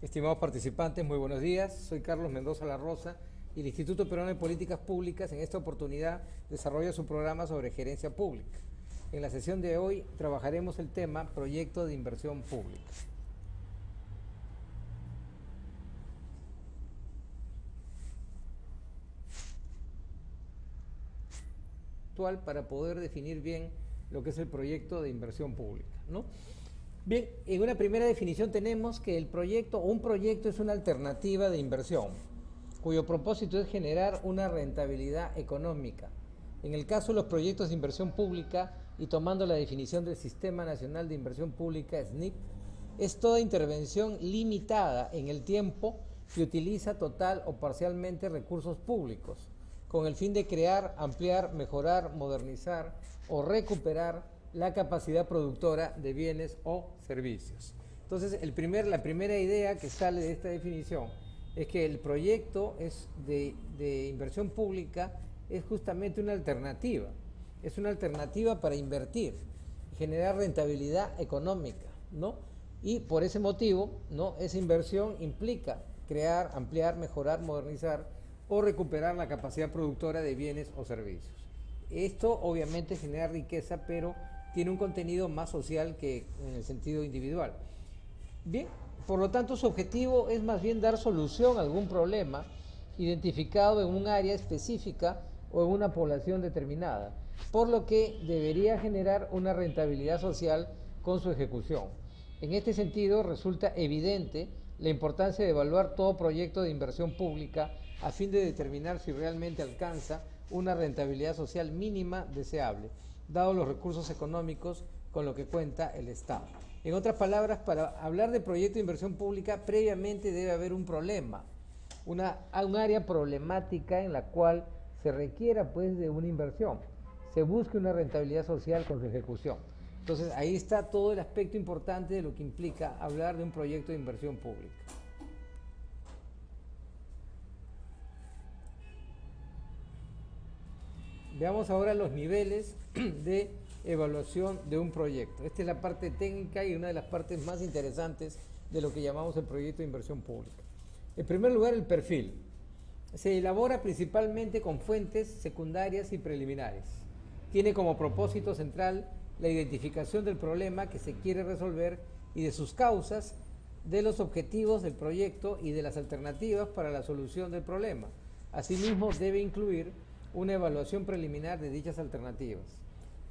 Estimados participantes, muy buenos días. Soy Carlos Mendoza La Rosa y el Instituto Peruano de Políticas Públicas en esta oportunidad desarrolla su programa sobre gerencia pública. En la sesión de hoy trabajaremos el tema proyecto de inversión pública. Para poder definir bien lo que es el proyecto de inversión pública, ¿no? Bien, en una primera definición tenemos que el proyecto o un proyecto es una alternativa de inversión cuyo propósito es generar una rentabilidad económica. En el caso de los proyectos de inversión pública y tomando la definición del Sistema Nacional de Inversión Pública, SNIP, es toda intervención limitada en el tiempo que utiliza total o parcialmente recursos públicos con el fin de crear, ampliar, mejorar, modernizar o recuperar la capacidad productora de bienes o servicios. Entonces, la primera idea que sale de esta definición es que el proyecto de inversión pública es justamente una alternativa. Es una alternativa para invertir y generar rentabilidad económica, ¿no? Y por ese motivo, ¿no?, esa inversión implica crear, ampliar, mejorar, modernizar o recuperar la capacidad productora de bienes o servicios. Esto obviamente genera riqueza, pero tiene un contenido más social que en el sentido individual. Bien, por lo tanto su objetivo es más bien dar solución a algún problema identificado en un área específica o en una población determinada, por lo que debería generar una rentabilidad social con su ejecución. En este sentido, resulta evidente la importancia de evaluar todo proyecto de inversión pública a fin de determinar si realmente alcanza una rentabilidad social mínima deseable, dado los recursos económicos con los que cuenta el Estado. En otras palabras, para hablar de proyecto de inversión pública, previamente debe haber un problema, un área problemática en la cual se requiera pues de una inversión, se busque una rentabilidad social con su ejecución. Entonces ahí está todo el aspecto importante de lo que implica hablar de un proyecto de inversión pública. Veamos ahora los niveles de evaluación de un proyecto. Esta es la parte técnica y una de las partes más interesantes de lo que llamamos el proyecto de inversión pública. En primer lugar, el perfil. Se elabora principalmente con fuentes secundarias y preliminares. Tiene como propósito central la identificación del problema que se quiere resolver y de sus causas, de los objetivos del proyecto y de las alternativas para la solución del problema. Asimismo, debe incluir una evaluación preliminar de dichas alternativas.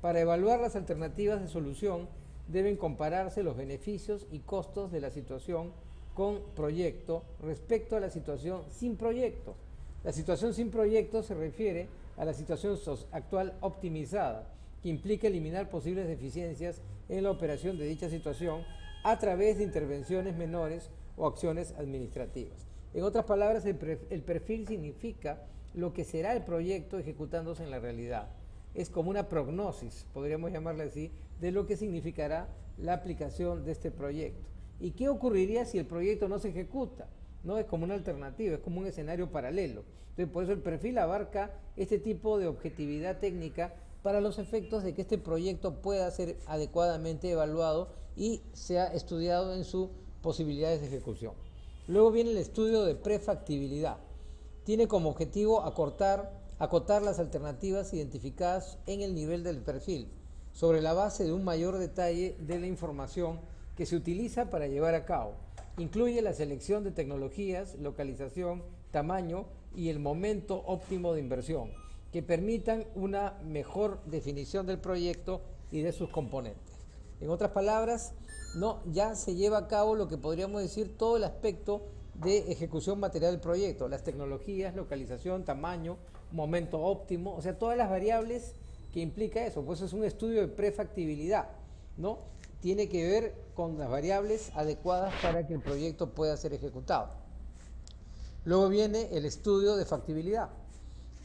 Para evaluar las alternativas de solución, deben compararse los beneficios y costos de la situación con proyecto respecto a la situación sin proyecto. La situación sin proyecto se refiere a la situación actual optimizada, que implica eliminar posibles deficiencias en la operación de dicha situación a través de intervenciones menores o acciones administrativas. En otras palabras, el perfil significa lo que será el proyecto ejecutándose en la realidad. Es como una prognosis, podríamos llamarle así, de lo que significará la aplicación de este proyecto. ¿Y qué ocurriría si el proyecto no se ejecuta? No es como una alternativa, es como un escenario paralelo. Entonces, por eso el perfil abarca este tipo de objetividad técnica para los efectos de que este proyecto pueda ser adecuadamente evaluado y sea estudiado en sus posibilidades de ejecución. Luego viene el estudio de prefactibilidad. Tiene como objetivo acotar las alternativas identificadas en el nivel del perfil, sobre la base de un mayor detalle de la información que se utiliza para llevar a cabo. Incluye la selección de tecnologías, localización, tamaño y el momento óptimo de inversión, que permitan una mejor definición del proyecto y de sus componentes. En otras palabras, ya se lleva a cabo lo que podríamos decir todo el aspecto de ejecución material del proyecto, las tecnologías, localización, tamaño, momento óptimo, o sea, todas las variables que implica eso, pues es un estudio de prefactibilidad, ¿no? Tiene que ver con las variables adecuadas para que el proyecto pueda ser ejecutado. Luego viene el estudio de factibilidad.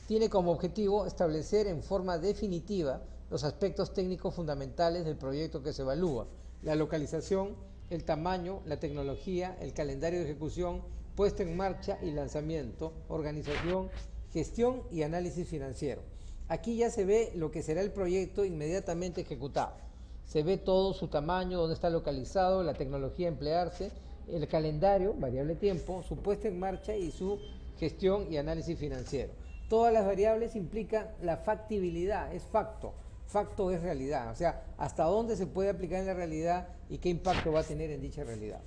Tiene como objetivo establecer en forma definitiva los aspectos técnicos fundamentales del proyecto que se evalúa, la localización, el tamaño, la tecnología, el calendario de ejecución, puesta en marcha y lanzamiento, organización, gestión y análisis financiero. Aquí ya se ve lo que será el proyecto inmediatamente ejecutado. Se ve todo su tamaño, dónde está localizado, la tecnología a emplearse el calendario, variable tiempo, su puesta en marcha y su gestión y análisis financiero. Todas las variables implican la factibilidad, es facto. Facto es realidad, o sea, hasta dónde se puede aplicar en la realidad y qué impacto va a tener en dicha realidad.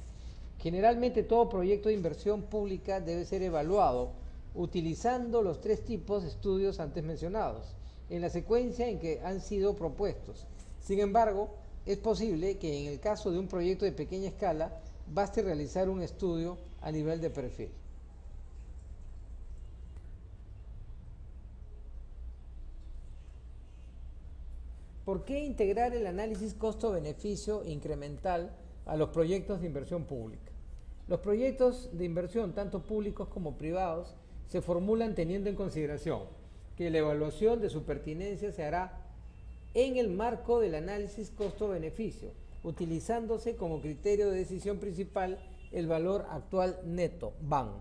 Generalmente todo proyecto de inversión pública debe ser evaluado utilizando los tres tipos de estudios antes mencionados, en la secuencia en que han sido propuestos. Sin embargo, es posible que en el caso de un proyecto de pequeña escala, baste realizar un estudio a nivel de perfil. ¿Por qué integrar el análisis costo-beneficio incremental a los proyectos de inversión pública? Los proyectos de inversión, tanto públicos como privados, se formulan teniendo en consideración que la evaluación de su pertinencia se hará en el marco del análisis costo-beneficio, utilizándose como criterio de decisión principal el valor actual neto, VAN.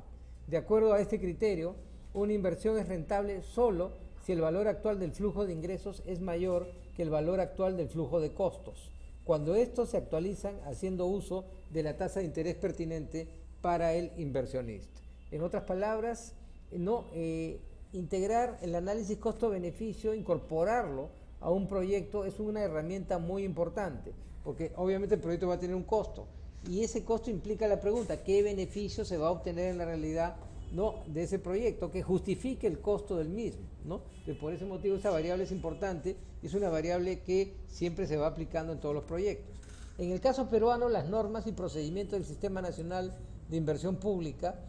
De acuerdo a este criterio, una inversión es rentable solo si el valor actual del flujo de ingresos es mayor que el valor actual del flujo de costos, cuando estos se actualizan haciendo uso de la tasa de interés pertinente para el inversionista. En otras palabras, integrar el análisis costo-beneficio, incorporarlo a un proyecto es una herramienta muy importante, porque obviamente el proyecto va a tener un costo, y ese costo implica la pregunta, ¿qué beneficio se va a obtener en la realidad de ese proyecto que justifique el costo del mismo? Y por ese motivo esa variable es importante, y es una variable que siempre se va aplicando en todos los proyectos. En el caso peruano, las normas y procedimientos del Sistema Nacional de Inversión Pública,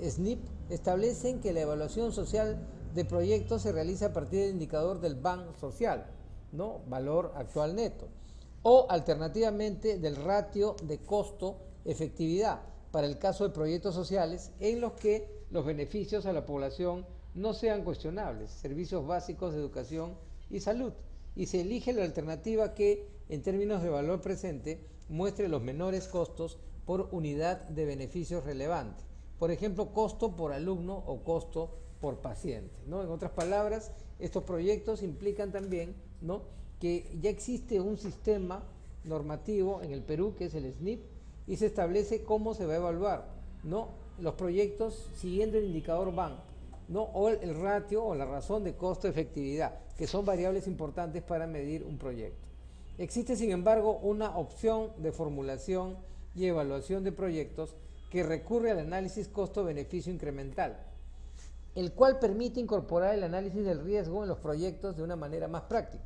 SNIP, establecen que la evaluación social de proyectos se realiza a partir del indicador del VAN social, valor actual neto, o alternativamente del ratio de costo-efectividad para el caso de proyectos sociales en los que los beneficios a la población no sean cuestionables, servicios básicos de educación y salud, y se elige la alternativa que, en términos de valor presente, muestre los menores costos por unidad de beneficios relevante. Por ejemplo, costo por alumno o costo por paciente, En otras palabras, estos proyectos implican también, que ya existe un sistema normativo en el Perú, que es el SNIP, y se establece cómo se va a evaluar, los proyectos siguiendo el indicador VAN, o el ratio o la razón de costo-efectividad, que son variables importantes para medir un proyecto. Existe, sin embargo, una opción de formulación y evaluación de proyectos que recurre al análisis costo-beneficio incremental, el cual permite incorporar el análisis del riesgo en los proyectos de una manera más práctica.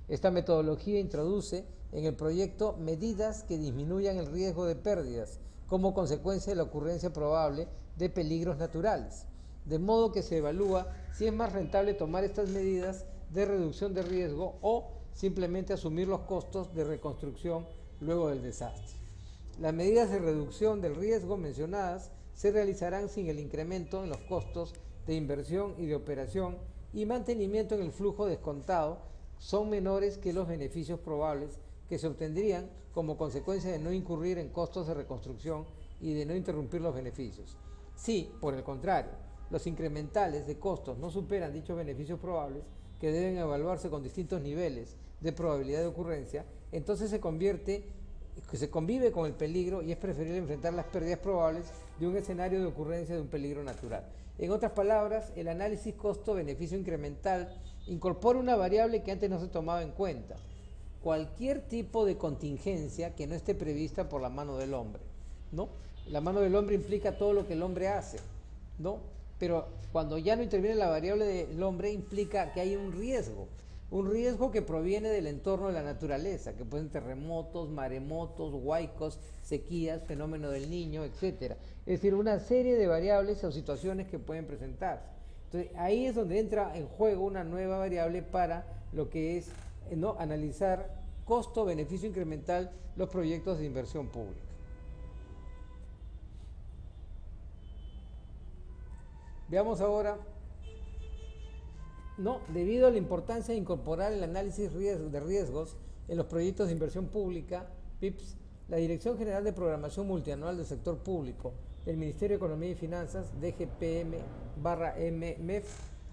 Esta metodología introduce en el proyecto medidas que disminuyan el riesgo de pérdidas como consecuencia de la ocurrencia probable de peligros naturales, de modo que se evalúa si es más rentable tomar estas medidas de reducción de riesgo o simplemente asumir los costos de reconstrucción luego del desastre. Las medidas de reducción del riesgo mencionadas se realizarán sin el incremento en los costos de inversión y de operación y mantenimiento en el flujo descontado son menores que los beneficios probables que se obtendrían como consecuencia de no incurrir en costos de reconstrucción y de no interrumpir los beneficios. Si, por el contrario, los incrementales de costos no superan dichos beneficios probables, que deben evaluarse con distintos niveles de probabilidad de ocurrencia, entonces se convive con el peligro y es preferible enfrentar las pérdidas probables de un escenario de ocurrencia de un peligro natural. En otras palabras, el análisis costo-beneficio incremental incorpora una variable que antes no se tomaba en cuenta: cualquier tipo de contingencia que no esté prevista por la mano del hombre, La mano del hombre implica todo lo que el hombre hace, Pero cuando ya no interviene la variable del hombre, implica que hay un riesgo que proviene del entorno de la naturaleza, que pueden ser terremotos, maremotos, huaicos, sequías, fenómeno del Niño, etc. Es decir, una serie de variables o situaciones que pueden presentarse. Entonces, ahí es donde entra en juego una nueva variable para lo que es analizar costo-beneficio incremental los proyectos de inversión pública. Veamos ahora, debido a la importancia de incorporar el análisis de riesgos en los proyectos de inversión pública, PIPS, la Dirección General de Programación Multianual del Sector Público del Ministerio de Economía y Finanzas, DGPM/MEF,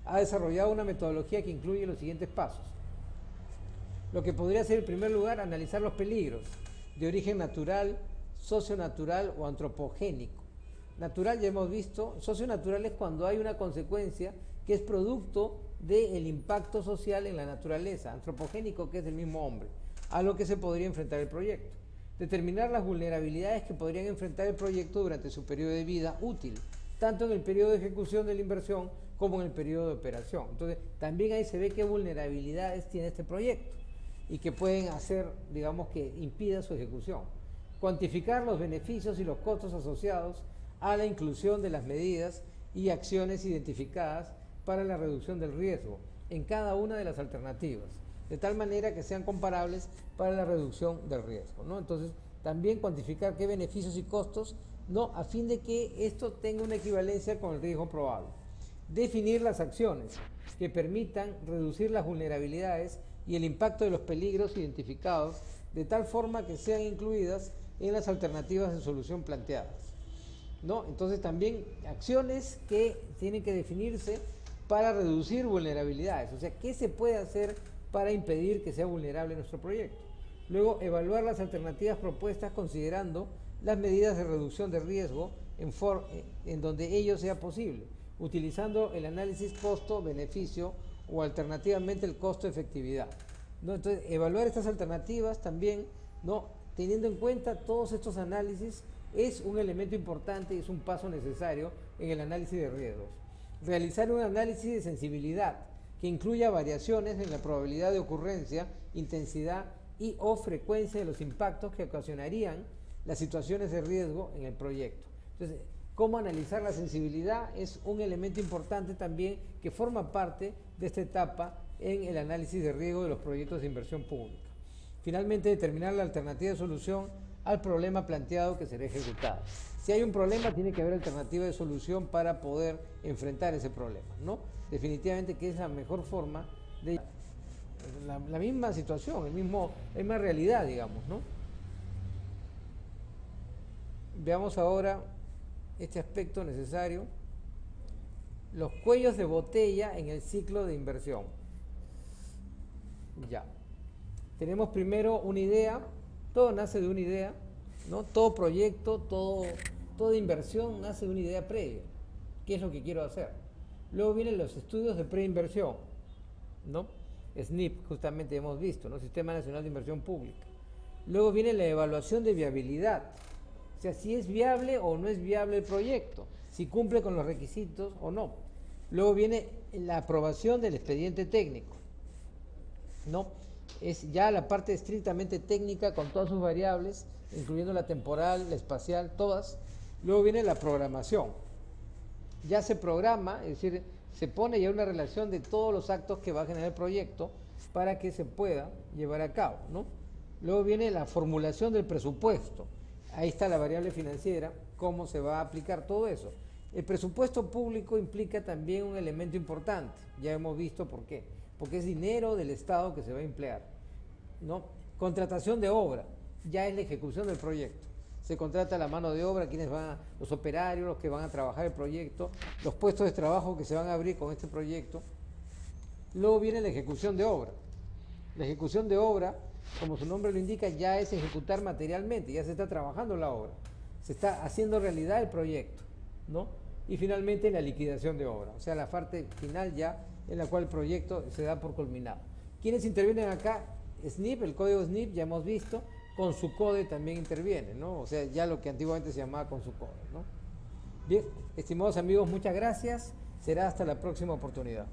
ha desarrollado una metodología que incluye los siguientes pasos. Lo que podría ser, en primer lugar, analizar los peligros de origen natural, socionatural o antropogénico. Natural ya hemos visto, socionatural es cuando hay una consecuencia que es producto del impacto social en la naturaleza, antropogénico que es el mismo hombre, a lo que se podría enfrentar el proyecto. Determinar las vulnerabilidades que podrían enfrentar el proyecto durante su periodo de vida útil, tanto en el periodo de ejecución de la inversión como en el periodo de operación. Entonces, también ahí se ve qué vulnerabilidades tiene este proyecto y que pueden hacer, digamos, que impida su ejecución. Cuantificar los beneficios y los costos asociados a la inclusión de las medidas y acciones identificadas para la reducción del riesgo en cada una de las alternativas, de tal manera que sean comparables para la reducción del riesgo, ¿no? Entonces, también cuantificar qué beneficios y costos, ¿no? A fin de que esto tenga una equivalencia con el riesgo probable. Definir las acciones que permitan reducir las vulnerabilidades y el impacto de los peligros identificados, de tal forma que sean incluidas en las alternativas de solución planteadas, ¿no? Entonces también acciones que tienen que definirse para reducir vulnerabilidades, o sea, ¿qué se puede hacer para impedir que sea vulnerable nuestro proyecto? Luego, evaluar las alternativas propuestas considerando las medidas de reducción de riesgo en donde ello sea posible, utilizando el análisis costo-beneficio o alternativamente el costo-efectividad, ¿no? Entonces, evaluar estas alternativas también, ¿no? Teniendo en cuenta todos estos análisis, es un elemento importante y es un paso necesario en el análisis de riesgos. Realizar un análisis de sensibilidad que incluya variaciones en la probabilidad de ocurrencia, intensidad y o frecuencia de los impactos que ocasionarían las situaciones de riesgo en el proyecto. Entonces, cómo analizar la sensibilidad es un elemento importante también que forma parte de esta etapa en el análisis de riesgo de los proyectos de inversión pública. Finalmente, determinar la alternativa de solución al problema planteado que será ejecutado. Si hay un problema, tiene que haber alternativa de solución para poder enfrentar ese problema, ¿no? Definitivamente que es la mejor forma de la misma situación, la misma realidad, digamos, ¿no? Veamos ahora este aspecto necesario, los cuellos de botella en el ciclo de inversión. Ya. Tenemos primero una idea, todo nace de una idea, ¿no? Todo proyecto, toda inversión nace de una idea previa. ¿Qué es lo que quiero hacer? Luego vienen los estudios de preinversión, ¿no? SNIP, justamente hemos visto, ¿no? Sistema Nacional de Inversión Pública. Luego viene la evaluación de viabilidad, o sea, si es viable o no es viable el proyecto, si cumple con los requisitos o no. Luego viene la aprobación del expediente técnico, ¿no? Es ya la parte estrictamente técnica con todas sus variables, incluyendo la temporal, la espacial, todas. Luego viene la programación. Ya se programa, es decir, se pone ya una relación de todos los actos que va a generar el proyecto para que se pueda llevar a cabo, ¿no? Luego viene la formulación del presupuesto. Ahí está la variable financiera, cómo se va a aplicar todo eso. El presupuesto público implica también un elemento importante, ya hemos visto por qué, porque es dinero del Estado que se va a emplear, ¿no? Contratación de obra, ya es la ejecución del proyecto. Se contrata la mano de obra, los operarios, los que van a trabajar el proyecto, los puestos de trabajo que se van a abrir con este proyecto. Luego viene la ejecución de obra. La ejecución de obra, como su nombre lo indica, ya es ejecutar materialmente, ya se está trabajando la obra, se está haciendo realidad el proyecto, ¿no? Y finalmente la liquidación de obra, o sea, la parte final ya en la cual el proyecto se da por culminado. ¿Quiénes intervienen acá? SNIP, el código SNIP, ya hemos visto, con su CODE también interviene, ¿no? O sea, ya lo que antiguamente se llamaba con su CODE, ¿no? Bien, estimados amigos, muchas gracias. Será hasta la próxima oportunidad.